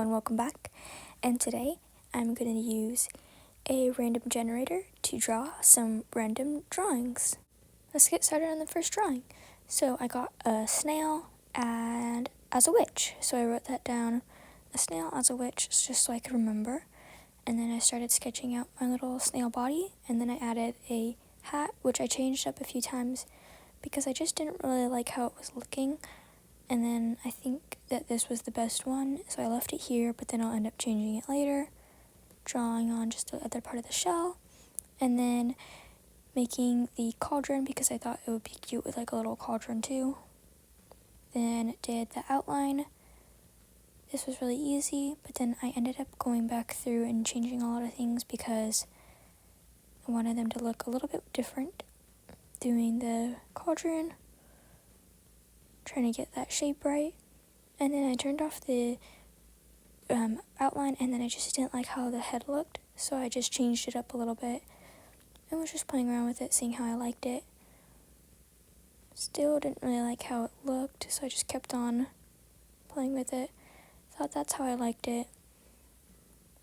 and welcome back. And today I'm going to use a random generator to draw some random drawings. Let's get started on the first drawing. So I got a snail and as a witch. So I wrote that down, a snail as a witch, just so I could remember. And then I started sketching out my little snail body, and then I added a hat, which I changed up a few times because I just didn't really like how it was looking. And then I think that this was the best one, so I left it here, but then I'll end up changing it later, drawing on just the other part of the shell, and then making the cauldron because I thought it would be cute with like a little cauldron too. Then did the outline. This was really easy, but then I ended up going back through and changing a lot of things because I wanted them to look a little bit different. Doing the cauldron, trying to get that shape right, and then I turned off the outline, and then I just didn't like how the head looked, so I just changed it up a little bit and was just playing around with it, seeing how I liked it. Still didn't really like how it looked, so I just kept on playing with it. Thought that's how I liked it.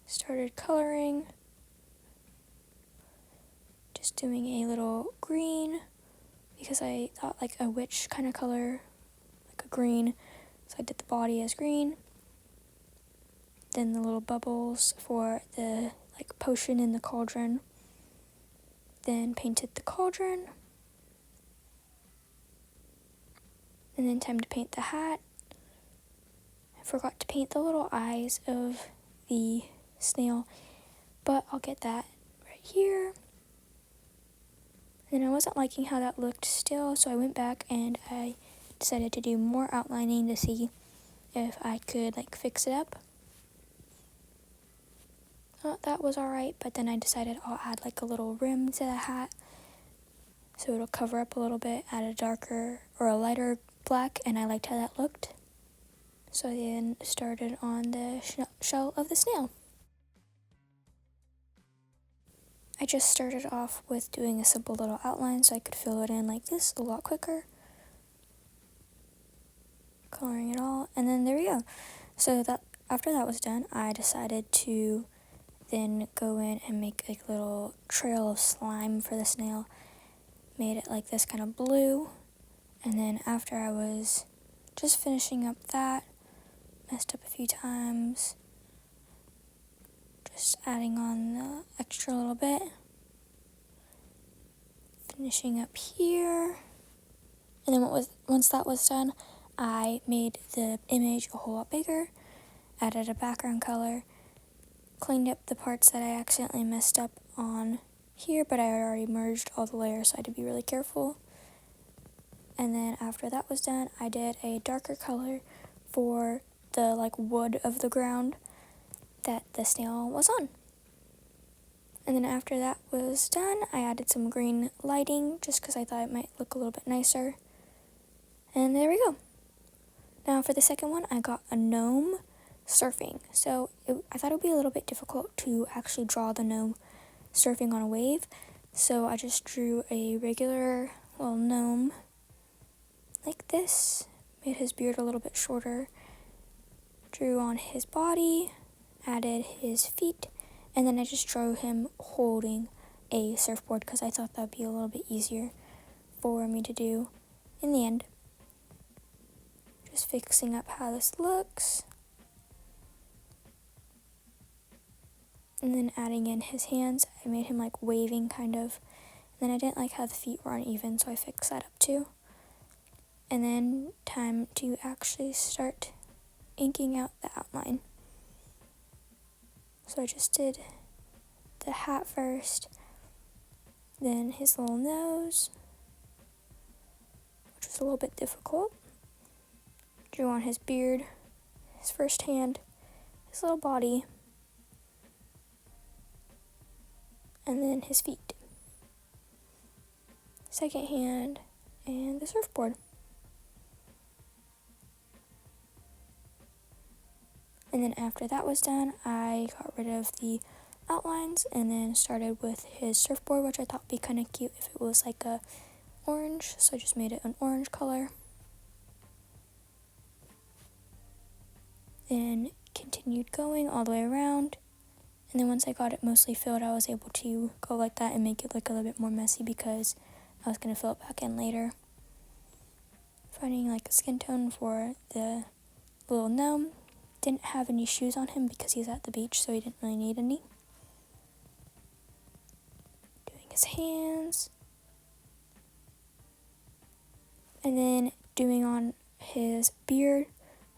Started coloring, just doing a little green because I thought like a witch kind of color, like a green, so I did the body as green. Then the little bubbles for the like potion in the cauldron. Then painted the cauldron. And then time to paint the hat. I forgot to paint the little eyes of the snail, but I'll get that right here. And I wasn't liking how that looked still, so I went back and I decided to do more outlining to see if I could like fix it up. That was alright, but then I decided I'll add like a little rim to the hat so it'll cover up a little bit, add a darker or a lighter black, and I liked how that looked. So I then started on the shell of the snail. I just started off with doing a simple little outline so I could fill it in like this a lot quicker. Coloring it all, and then there we go. So that after that was done, I decided to then go in and make a little trail of slime for the snail. Made it like this kind of blue, and then after I was just finishing up that, messed up a few times, just adding on the extra little bit, finishing up here, and then once that was done, I made the image a whole lot bigger, added a background color, cleaned up the parts that I accidentally messed up on here, but I had already merged all the layers, so I had to be really careful. And then after that was done, I did a darker color for the like wood of the ground that the snail was on. And then after that was done, I added some green lighting just because I thought it might look a little bit nicer. And there we go. Now for the second one, I got a gnome surfing. So I thought it would be a little bit difficult to actually draw the gnome surfing on a wave. So I just drew a regular little gnome like this. Made his beard a little bit shorter. Drew on his body, added his feet, and then I just drew him holding a surfboard because I thought that would be a little bit easier for me to do in the end. Just fixing up how this looks. And then adding in his hands, I made him like waving kind of. And then I didn't like how the feet were uneven, so I fixed that up too. And then time to actually start inking out the outline. So I just did the hat first, then his little nose, which was a little bit difficult. Drew on his beard, his first hand, his little body, and then his feet. Second hand, and the surfboard. And then after that was done, I got rid of the outlines and then started with his surfboard, which I thought would be kind of cute if it was like a orange, so I just made it an orange color. Then continued going all the way around. And then once I got it mostly filled, I was able to go like that and make it look a little bit more messy because I was going to fill it back in later. Finding like a skin tone for the little gnome. Didn't have any shoes on him because he's at the beach, so he didn't really need any. Doing his hands. And then doing on his beard.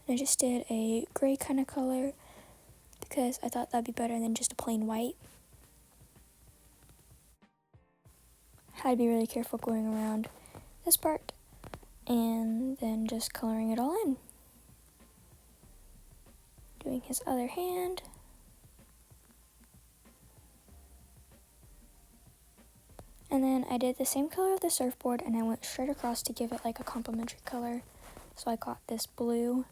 And I just did a gray kind of color because I thought that'd be better than just a plain white. Had to be really careful going around this part and then just coloring it all in. Doing his other hand. And then I did the same color of the surfboard and I went straight across to give it like a complementary color. So I got this blue.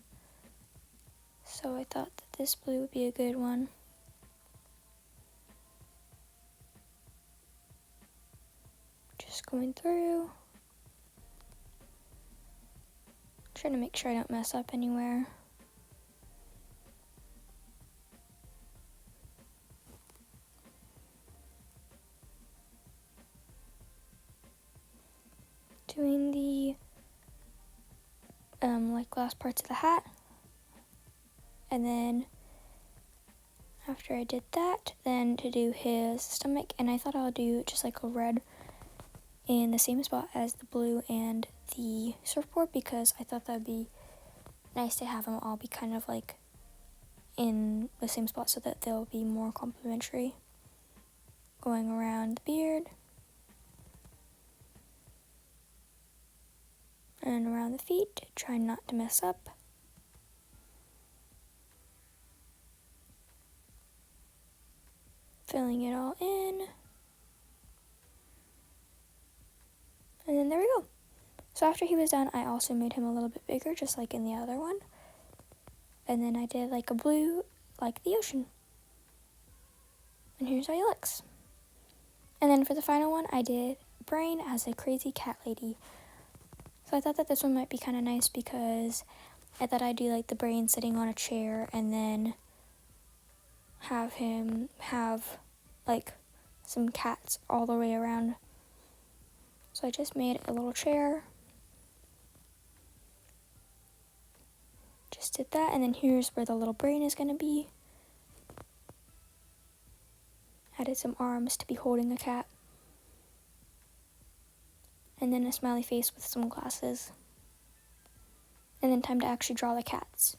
So I thought that this blue would be a good one. Just going through. Trying to make sure I don't mess up anywhere. Doing the like last parts of the hat. And then after I did that, then to do his stomach, and I thought I'll do just like a red in the same spot as the blue and the surfboard because I thought that would be nice to have them all be kind of like in the same spot so that they'll be more complementary. Going around the beard and around the feet, trying not to mess up. Filling it all in. And then there we go. So after he was done, I also made him a little bit bigger, just like in the other one. And then I did like a blue, like the ocean. And here's how he looks. And then for the final one, I did Brain as a crazy cat lady. So I thought that this one might be kind of nice because I thought I'd do like the Brain sitting on a chair and then have him have like some cats all the way around. So I just made a little chair. Just did that, and then here's where the little Brain is going to be. Added some arms to be holding a cat. And then a smiley face with some glasses. And then time to actually draw the cats.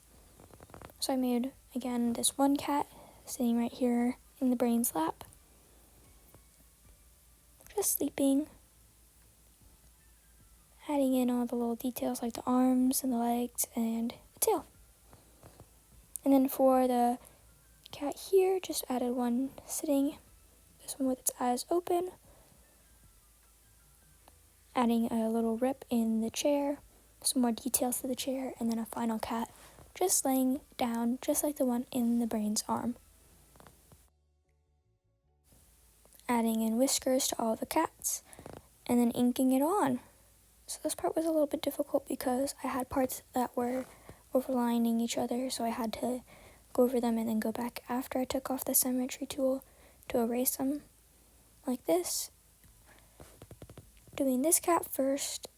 So I made, again, this one cat sitting right here in the Brain's lap. Just sleeping. Adding in all the little details like the arms and the legs and the tail. And then for the cat here, just added one sitting, this one with its eyes open. Adding a little rip in the chair, some more details to the chair, and then a final cat just laying down, just like the one in the Brain's arm. Adding in whiskers to all the cats, and then inking it on. So this part was a little bit difficult because I had parts that were overlining each other, so I had to go over them and then go back after I took off the symmetry tool to erase them, like this. Doing this cat first,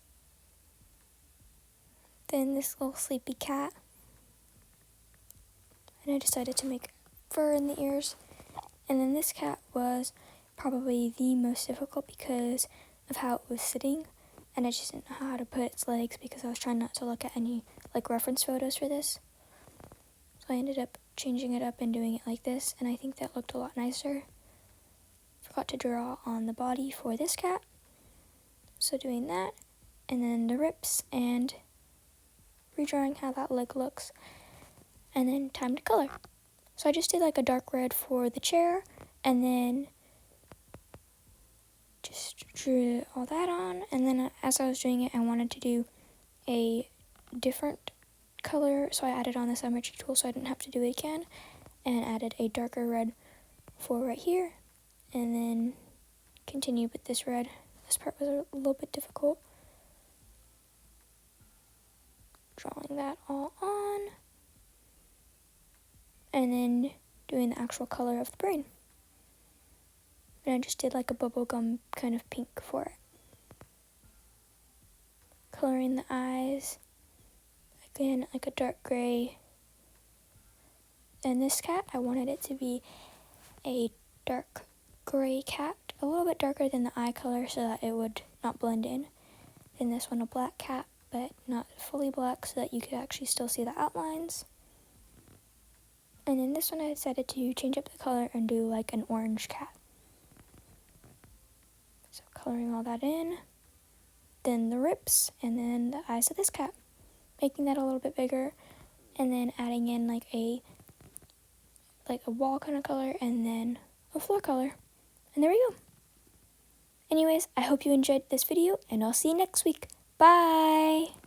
then this little sleepy cat, and I decided to make fur in the ears, and then this cat was probably the most difficult because of how it was sitting. And I just didn't know how to put its legs because I was trying not to look at any like reference photos for this. So I ended up changing it up and doing it like this, and I think that looked a lot nicer. Forgot to draw on the body for this cat. So doing that, and then the rips and redrawing how that leg looks, and then time to color. So I just did like a dark red for the chair, and then just drew all that on, and then as I was doing it, I wanted to do a different color, so I added on the symmetry tool so I didn't have to do it again, and added a darker red for right here, and then continue with this red. This part was a little bit difficult. Drawing that all on. and then doing the actual color of the brain. And I just did like a bubblegum kind of pink for it. Coloring the eyes, again, like a dark gray. And this cat, I wanted it to be a dark gray cat, a little bit darker than the eye color so that it would not blend in. Then this one, a black cat, but not fully black so that you could actually still see the outlines. And then this one I decided to change up the color and do like an orange cat. So coloring all that in. Then the ribs, and then the eyes of this cat. Making that a little bit bigger, and then adding in like a wall kind of color, and then a floor color. And there we go. Anyways, I hope you enjoyed this video, and I'll see you next week. Bye!